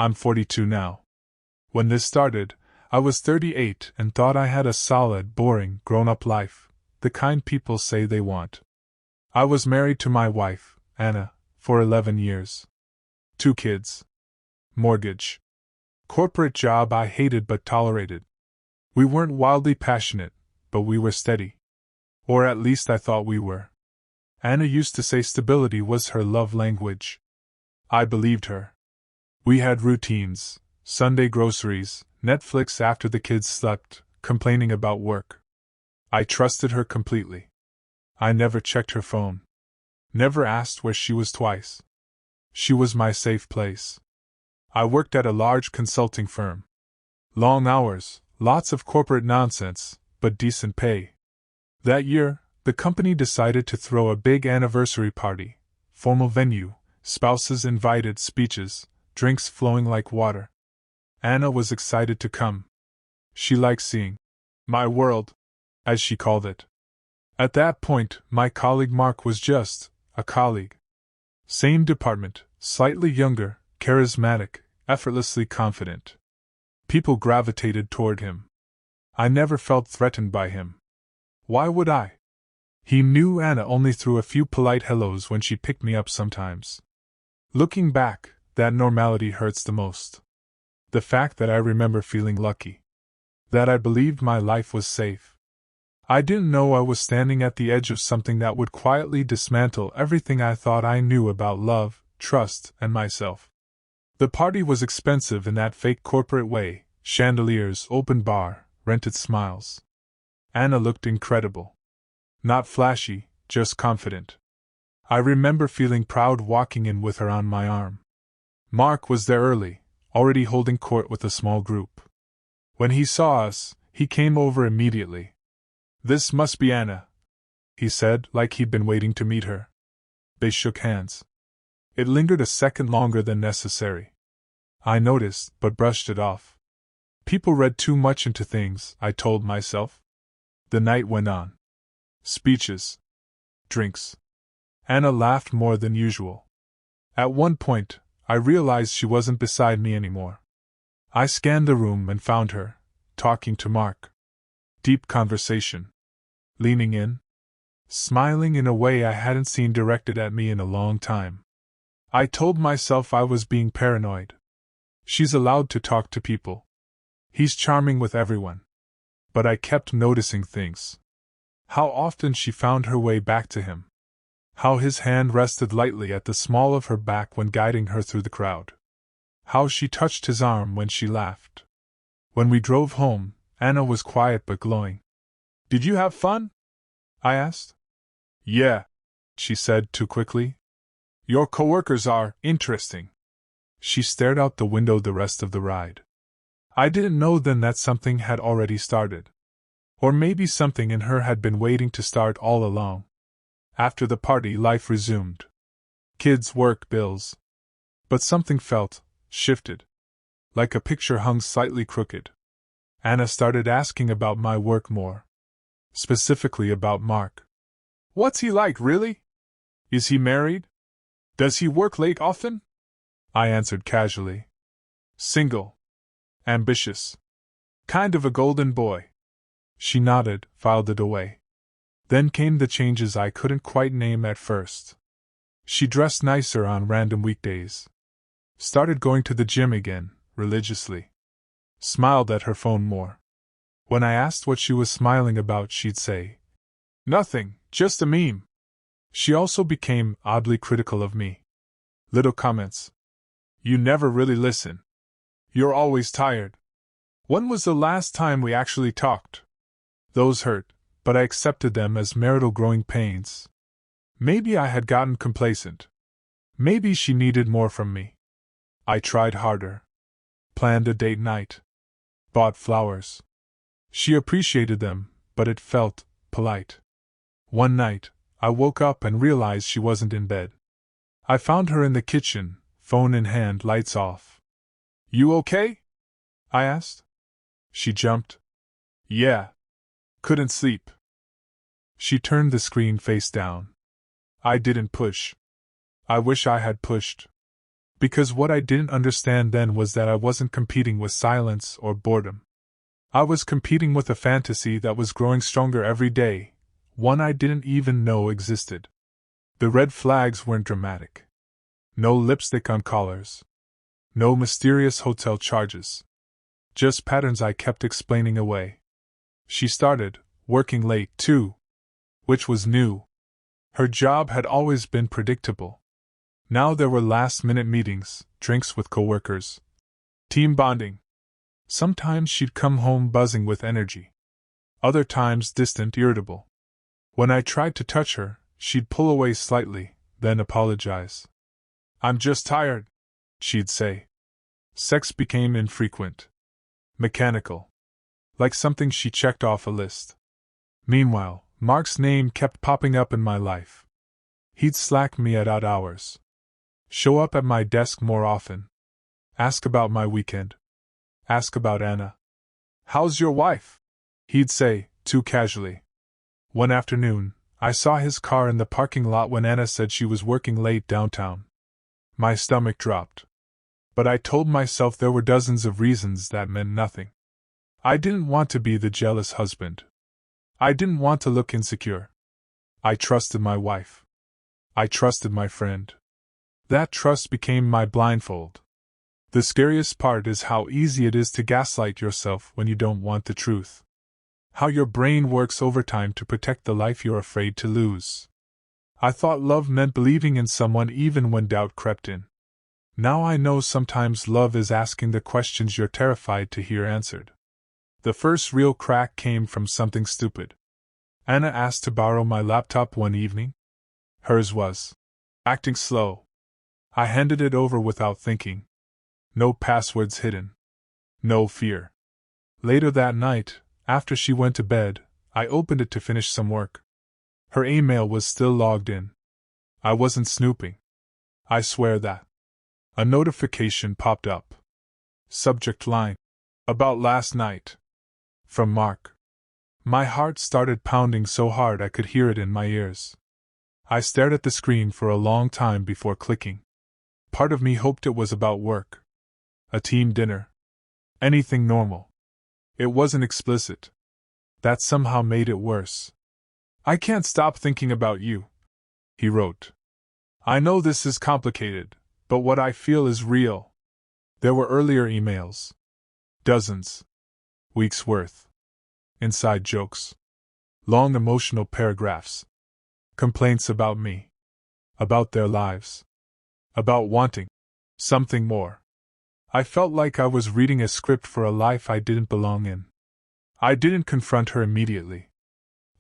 I'm 42 now. When this started, I was 38 and thought I had a solid, boring, grown-up life, the kind people say they want. I was married to my wife, Anna, for 11 years. 2 kids. Mortgage. Corporate job I hated but tolerated. We weren't wildly passionate, but we were steady. Or at least I thought we were. Anna used to say stability was her love language. I believed her. We had routines, Sunday groceries, Netflix after the kids slept, complaining about work. I trusted her completely. I never checked her phone. Never asked where she was twice. She was my safe place. I worked at a large consulting firm. Long hours, lots of corporate nonsense, but decent pay. That year, the company decided to throw a big anniversary party, formal venue, spouses invited, speeches, drinks flowing like water. Anna was excited to come. She liked seeing my world, as she called it. At that point, my colleague Mark was just a colleague. Same department, slightly younger, charismatic, effortlessly confident. People gravitated toward him. I never felt threatened by him. Why would I? He knew Anna only through a few polite hellos when she picked me up sometimes. Looking back, that normality hurts the most. The fact that I remember feeling lucky. That I believed my life was safe. I didn't know I was standing at the edge of something that would quietly dismantle everything I thought I knew about love, trust, and myself. The party was expensive in that fake corporate way, chandeliers, open bar, rented smiles. Anna looked incredible. Not flashy, just confident. I remember feeling proud walking in with her on my arm. Mark was there early, already holding court with a small group. When he saw us, he came over immediately. "This must be Anna," he said, like he'd been waiting to meet her. They shook hands. It lingered a second longer than necessary. I noticed, but brushed it off. People read too much into things, I told myself. The night went on. Speeches. Drinks. Anna laughed more than usual. At one point, I realized she wasn't beside me anymore. I scanned the room and found her, talking to Mark. Deep conversation. Leaning in. Smiling in a way I hadn't seen directed at me in a long time. I told myself I was being paranoid. She's allowed to talk to people. He's charming with everyone. But I kept noticing things. How often she found her way back to him. How his hand rested lightly at the small of her back when guiding her through the crowd. How she touched his arm when she laughed. When we drove home, Anna was quiet but glowing. "Did you have fun?" I asked. "Yeah," she said too quickly. "Your coworkers are interesting." She stared out the window the rest of the ride. I didn't know then that something had already started. Or maybe something in her had been waiting to start all along. After the party, life resumed. Kids, work, bills. But something shifted. Like a picture hung slightly crooked. Anna started asking about my work more. Specifically about Mark. "What's he like, really? Is he married? Does he work late often?" I answered casually. "Single. Ambitious. Kind of a golden boy." She nodded, filed it away. Then came the changes I couldn't quite name at first. She dressed nicer on random weekdays. Started going to the gym again, religiously. Smiled at her phone more. When I asked what she was smiling about, she'd say, "Nothing, just a meme." She also became oddly critical of me. Little comments. "You never really listen. You're always tired. When was the last time we actually talked?" Those hurt, but I accepted them as marital growing pains. Maybe I had gotten complacent. Maybe she needed more from me. I tried harder. Planned a date night. Bought flowers. She appreciated them, but it felt polite. One night, I woke up and realized she wasn't in bed. I found her in the kitchen, phone in hand, lights off. "You okay?" I asked. She jumped. "Yeah. Couldn't sleep." She turned the screen face down. I didn't push. I wish I had pushed. Because what I didn't understand then was that I wasn't competing with silence or boredom. I was competing with a fantasy that was growing stronger every day, one I didn't even know existed. The red flags weren't dramatic. No lipstick on collars. No mysterious hotel charges. Just patterns I kept explaining away. She started working late, too, which was new. Her job had always been predictable. Now there were last-minute meetings, drinks with coworkers, team bonding. Sometimes she'd come home buzzing with energy. Other times distant, irritable. When I tried to touch her, she'd pull away slightly, then apologize. "I'm just tired," she'd say. Sex became infrequent. Mechanical. Like something she checked off a list. Meanwhile, Mark's name kept popping up in my life. He'd slack me at odd hours. Show up at my desk more often. Ask about my weekend. Ask about Anna. "How's your wife?" he'd say, too casually. One afternoon, I saw his car in the parking lot when Anna said she was working late downtown. My stomach dropped. But I told myself there were dozens of reasons that meant nothing. I didn't want to be the jealous husband. I didn't want to look insecure. I trusted my wife. I trusted my friend. That trust became my blindfold. The scariest part is how easy it is to gaslight yourself when you don't want the truth. How your brain works overtime to protect the life you're afraid to lose. I thought love meant believing in someone even when doubt crept in. Now I know sometimes love is asking the questions you're terrified to hear answered. The first real crack came from something stupid. Anna asked to borrow my laptop one evening. Hers was acting slow. I handed it over without thinking. No passwords hidden. No fear. Later that night, after she went to bed, I opened it to finish some work. Her email was still logged in. I wasn't snooping. I swear that. A notification popped up. Subject line: "About last night. From Mark." My heart started pounding so hard I could hear it in my ears. I stared at the screen for a long time before clicking. Part of me hoped it was about work. A team dinner. Anything normal. It wasn't explicit. That somehow made it worse. "I can't stop thinking about you," he wrote. "I know this is complicated, but what I feel is real." There were earlier emails. Dozens. Weeks' worth. Inside jokes. Long emotional paragraphs. Complaints about me. About their lives. About wanting something more. I felt like I was reading a script for a life I didn't belong in. I didn't confront her immediately.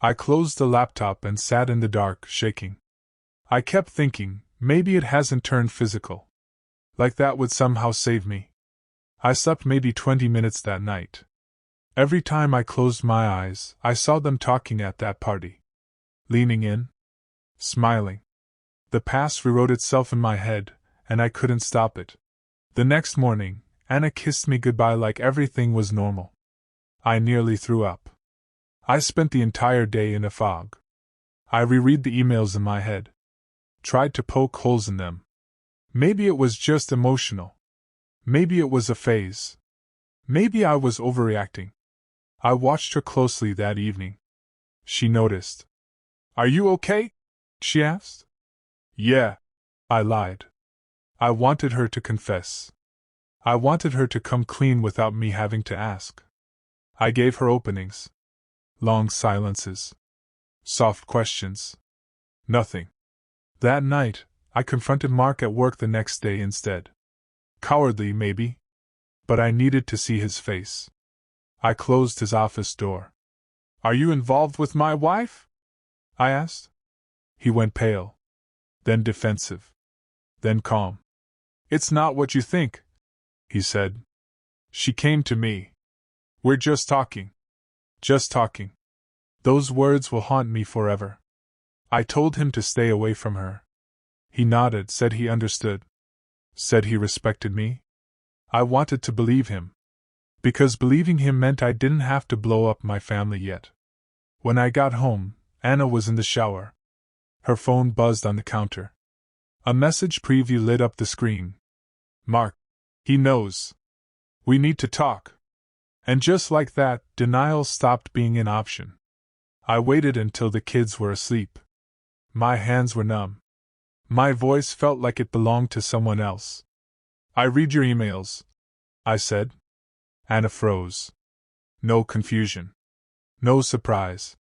I closed the laptop and sat in the dark, shaking. I kept thinking, maybe it hasn't turned physical. Like that would somehow save me. I slept maybe 20 minutes that night. Every time I closed my eyes, I saw them talking at that party. Leaning in. Smiling. The past rewrote itself in my head, and I couldn't stop it. The next morning, Anna kissed me goodbye like everything was normal. I nearly threw up. I spent the entire day in a fog. I reread the emails in my head. Tried to poke holes in them. Maybe it was just emotional. Maybe it was a phase. Maybe I was overreacting. I watched her closely that evening. She noticed. "Are you okay?" she asked. "Yeah," I lied. I wanted her to confess. I wanted her to come clean without me having to ask. I gave her openings. Long silences. Soft questions. Nothing. That night, I confronted Mark at work the next day instead. Cowardly, maybe. But I needed to see his face. I closed his office door. "Are you involved with my wife?" I asked. He went pale. Then defensive. Then calm. "It's not what you think," he said. "She came to me. We're just talking. Just talking." Those words will haunt me forever. I told him to stay away from her. He nodded, said he understood. Said he respected me. I wanted to believe him. Because believing him meant I didn't have to blow up my family yet. When I got home, Anna was in the shower. Her phone buzzed on the counter. A message preview lit up the screen. Mark. He knows. We need to talk. And just like that, denial stopped being an option. I waited until the kids were asleep. My hands were numb. My voice felt like it belonged to someone else. I read your emails, I said. Anna froze. No confusion. No surprise.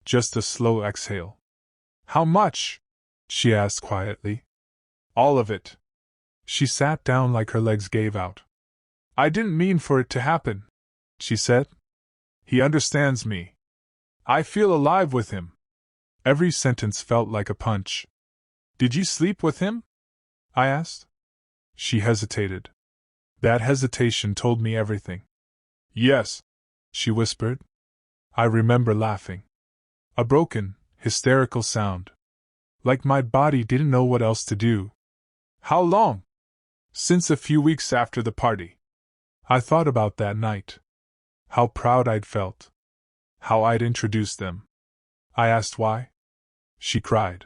Just a slow exhale. How much? She asked quietly. All of it. She sat down like her legs gave out. I didn't mean for it to happen, she said. He understands me. I feel alive with him. Every sentence felt like a punch. Did you sleep with him? I asked. She hesitated. That hesitation told me everything. Yes, she whispered. I remember laughing. A broken, hysterical sound. Like my body didn't know what else to do. How long? Since a few weeks after the party. I thought about that night. How proud I'd felt. How I'd introduced them. I asked why. She cried.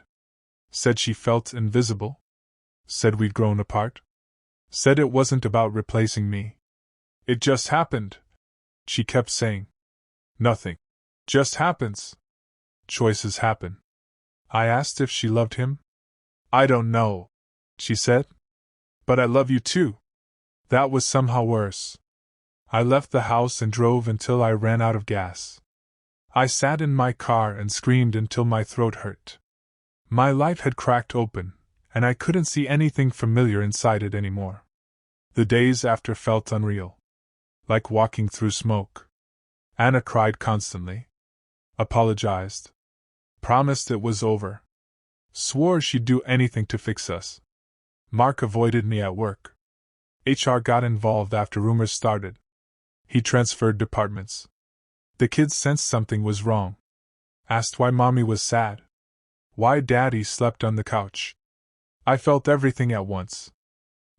Said she felt invisible. Said we'd grown apart. Said it wasn't about replacing me. It just happened. She kept saying. Nothing. Just happens. Choices happen. I asked if she loved him. I don't know, she said. But I love you too. That was somehow worse. I left the house and drove until I ran out of gas. I sat in my car and screamed until my throat hurt. My life had cracked open, and I couldn't see anything familiar inside it anymore. The days after felt unreal. Like walking through smoke. Anna cried constantly. Apologized. Promised it was over. Swore she'd do anything to fix us. Mark avoided me at work. HR got involved after rumors started. He transferred departments. The kids sensed something was wrong. Asked why Mommy was sad. Why Daddy slept on the couch. I felt everything at once.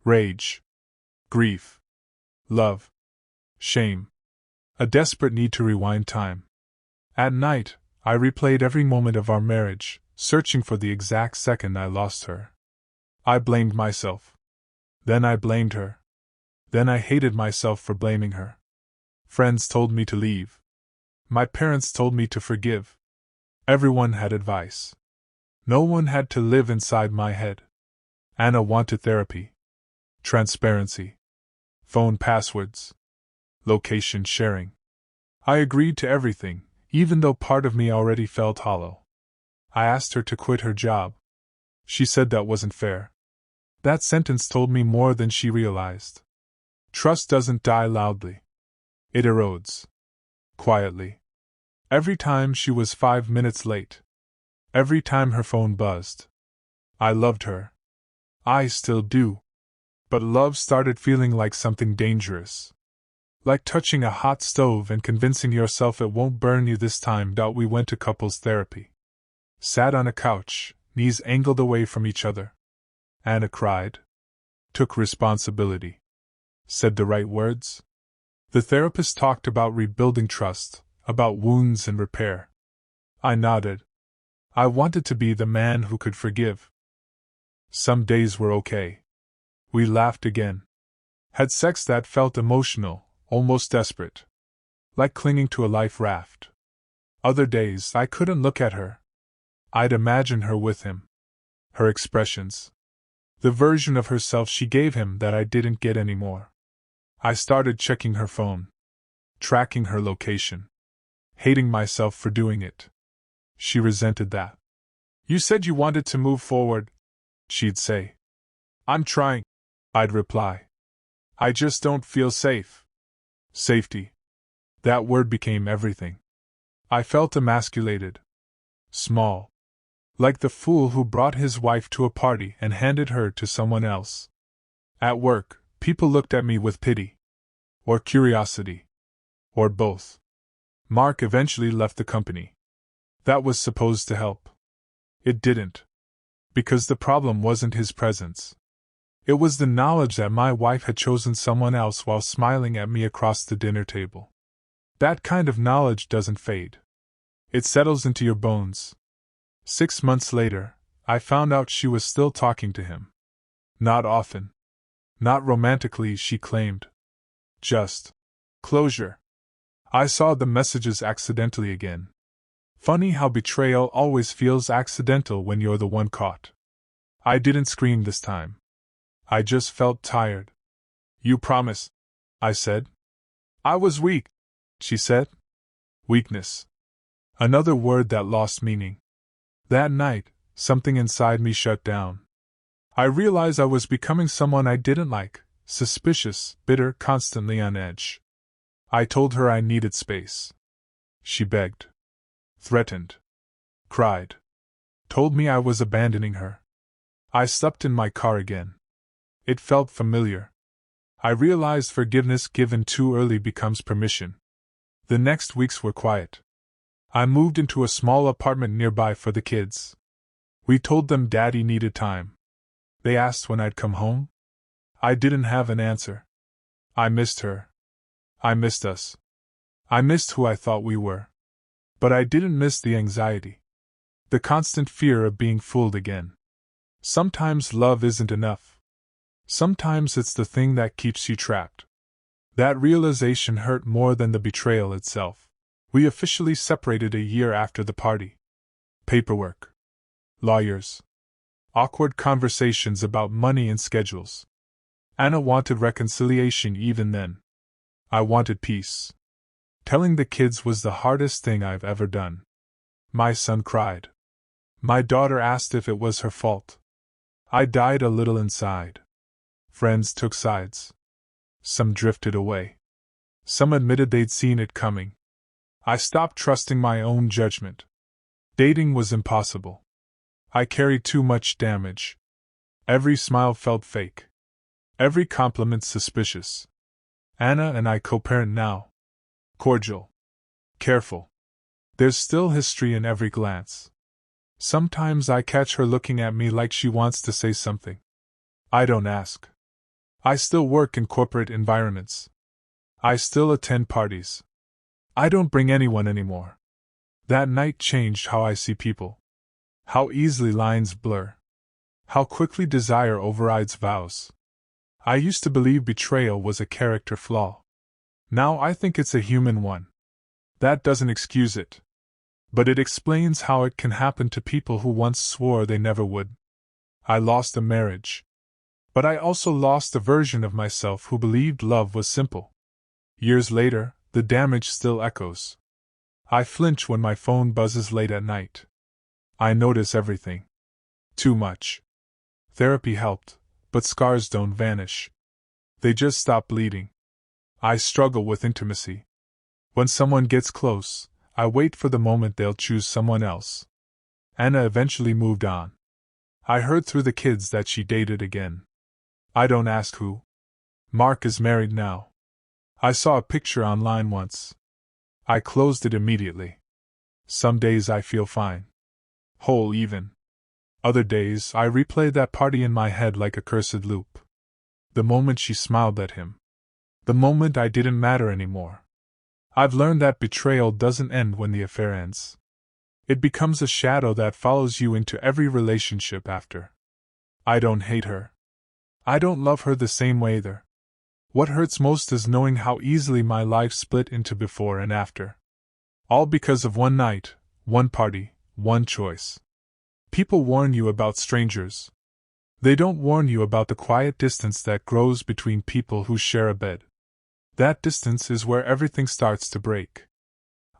Rage. Grief. Love. Shame. A desperate need to rewind time. At night, I replayed every moment of our marriage, searching for the exact second I lost her. I blamed myself. Then I blamed her. Then I hated myself for blaming her. Friends told me to leave. My parents told me to forgive. Everyone had advice. No one had to live inside my head. Anna wanted therapy. Transparency. Phone passwords. Location sharing. I agreed to everything, even though part of me already felt hollow. I asked her to quit her job. She said that wasn't fair. That sentence told me more than she realized. Trust doesn't die loudly. It erodes. Quietly. Every time she was 5 minutes late. Every time her phone buzzed. I loved her. I still do. But love started feeling like something dangerous. Like touching a hot stove and convincing yourself it won't burn you this time. We went to couples therapy. Sat on a couch, knees angled away from each other. Anna cried. Took responsibility. Said the right words. The therapist talked about rebuilding trust, about wounds and repair. I nodded. I wanted to be the man who could forgive. Some days were okay. We laughed again. Had sex that felt emotional, almost desperate. Like clinging to a life raft. Other days I couldn't look at her. I'd imagine her with him. Her expressions. The version of herself she gave him that I didn't get anymore. I started checking her phone. Tracking her location. Hating myself for doing it. She resented that. You said you wanted to move forward, she'd say. I'm trying, I'd reply. I just don't feel safe. Safety. That word became everything. I felt emasculated. Small. Like the fool who brought his wife to a party and handed her to someone else. At work, people looked at me with pity. Or curiosity. Or both. Mark eventually left the company. That was supposed to help. It didn't. Because the problem wasn't his presence. It was the knowledge that my wife had chosen someone else while smiling at me across the dinner table. That kind of knowledge doesn't fade. It settles into your bones. 6 months later, I found out she was still talking to him. Not often. Not romantically, she claimed. Just closure. I saw the messages accidentally again. Funny how betrayal always feels accidental when you're the one caught. I didn't scream this time. I just felt tired. You promise? I said. I was weak, she said. Weakness. Another word that lost meaning. That night, something inside me shut down. I realized I was becoming someone I didn't like, suspicious, bitter, constantly on edge. I told her I needed space. She begged. Threatened. Cried. Told me I was abandoning her. I slept in my car again. It felt familiar. I realized forgiveness given too early becomes permission. The next weeks were quiet. I moved into a small apartment nearby for the kids. We told them Daddy needed time. They asked when I'd come home. I didn't have an answer. I missed her. I missed us. I missed who I thought we were. But I didn't miss the anxiety. The constant fear of being fooled again. Sometimes love isn't enough. Sometimes it's the thing that keeps you trapped. That realization hurt more than the betrayal itself. We officially separated a year after the party. Paperwork. Lawyers. Awkward conversations about money and schedules. Anna wanted reconciliation even then. I wanted peace. Telling the kids was the hardest thing I've ever done. My son cried. My daughter asked if it was her fault. I died a little inside. Friends took sides. Some drifted away. Some admitted they'd seen it coming. I stopped trusting my own judgment. Dating was impossible. I carried too much damage. Every smile felt fake. Every compliment suspicious. Anna and I co-parent now. Cordial. Careful. There's still history in every glance. Sometimes I catch her looking at me like she wants to say something. I don't ask. I still work in corporate environments. I still attend parties. I don't bring anyone anymore. That night changed how I see people. How easily lines blur. How quickly desire overrides vows. I used to believe betrayal was a character flaw. Now I think it's a human one. That doesn't excuse it. But it explains how it can happen to people who once swore they never would. I lost a marriage. But I also lost a version of myself who believed love was simple. Years later, the damage still echoes. I flinch when my phone buzzes late at night. I notice everything. Too much. Therapy helped, but scars don't vanish. They just stop bleeding. I struggle with intimacy. When someone gets close, I wait for the moment they'll choose someone else. Anna eventually moved on. I heard through the kids that she dated again. I don't ask who. Mark is married now. I saw a picture online once. I closed it immediately. Some days I feel fine. Whole even. Other days I replay that party in my head like a cursed loop. The moment she smiled at him. The moment I didn't matter anymore. I've learned that betrayal doesn't end when the affair ends. It becomes a shadow that follows you into every relationship after. I don't hate her. I don't love her the same way either. What hurts most is knowing how easily my life split into before and after. All because of one night, one party, one choice. People warn you about strangers. They don't warn you about the quiet distance that grows between people who share a bed. That distance is where everything starts to break.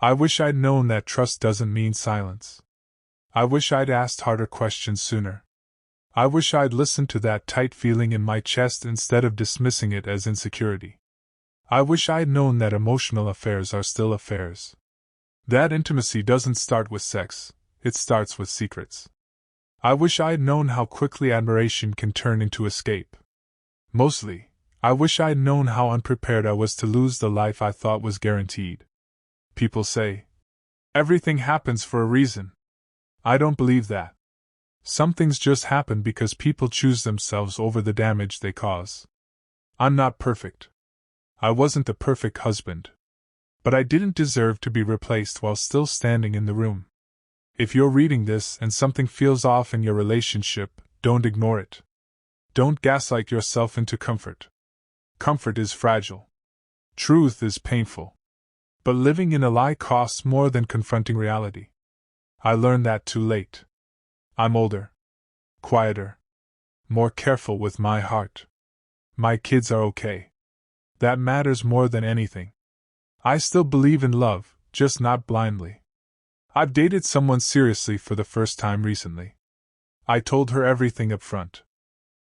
I wish I'd known that trust doesn't mean silence. I wish I'd asked harder questions sooner. I wish I'd listened to that tight feeling in my chest instead of dismissing it as insecurity. I wish I'd known that emotional affairs are still affairs. That intimacy doesn't start with sex, it starts with secrets. I wish I'd known how quickly admiration can turn into escape. Mostly, I wish I'd known how unprepared I was to lose the life I thought was guaranteed. People say, everything happens for a reason. I don't believe that. Some things just happen because people choose themselves over the damage they cause. I'm not perfect. I wasn't the perfect husband. But I didn't deserve to be replaced while still standing in the room. If you're reading this and something feels off in your relationship, don't ignore it. Don't gaslight yourself into comfort. Comfort is fragile. Truth is painful. But living in a lie costs more than confronting reality. I learned that too late. I'm older, quieter, more careful with my heart. My kids are okay. That matters more than anything. I still believe in love, just not blindly. I've dated someone seriously for the first time recently. I told her everything up front.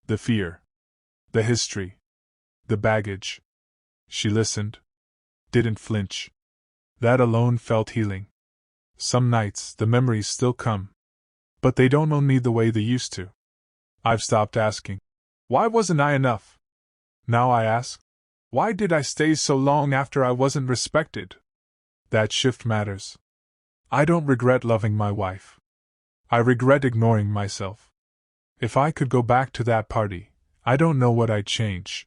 The fear. The history. The baggage. She listened. Didn't flinch. That alone felt healing. Some nights, the memories still come. But they don't own me the way they used to. I've stopped asking, why wasn't I enough? Now I ask, why did I stay so long after I wasn't respected? That shift matters. I don't regret loving my wife. I regret ignoring myself. If I could go back to that party, I don't know what I'd change.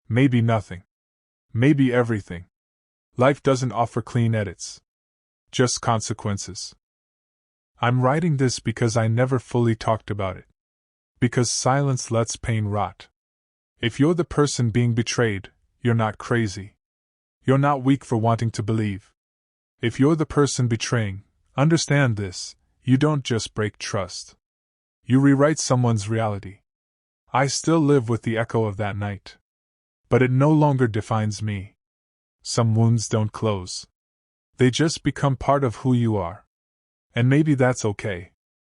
Maybe nothing. Maybe everything. Life doesn't offer clean edits. Just consequences. I'm writing this because I never fully talked about it. Because silence lets pain rot. If you're the person being betrayed, you're not crazy. You're not weak for wanting to believe. If you're the person betraying, understand this, you don't just break trust. You rewrite someone's reality. I still live with the echo of that night. But it no longer defines me. Some wounds don't close. They just become part of who you are. And maybe that's okay.